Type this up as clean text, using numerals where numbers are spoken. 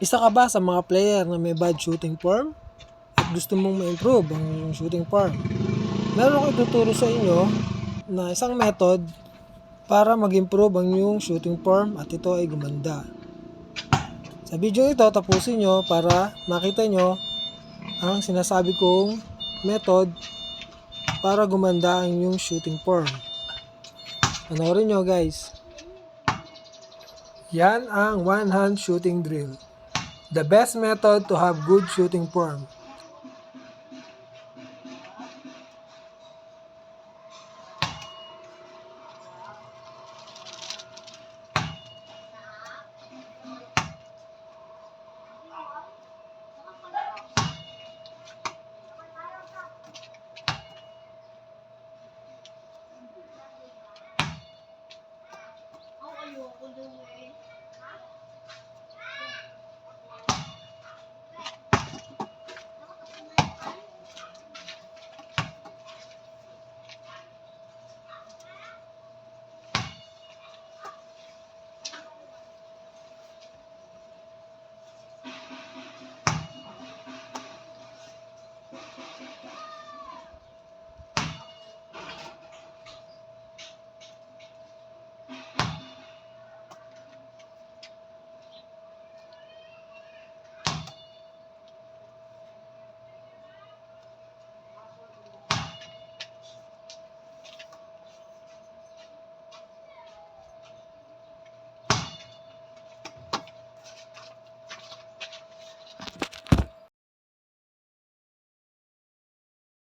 Isa ka ba sa mga player na may bad shooting form at gusto mong ma-improve ang shooting form? Meron akong ituturo sa inyo na isang method para mag-improve ang iyong shooting form at ito ay gumanda. Sa video ito, tapusin nyo para makita nyo ang sinasabi kong method para gumanda ang iyong shooting form. Panoorin nyo guys. Yan ang one hand shooting drill. The best method to have good shooting form.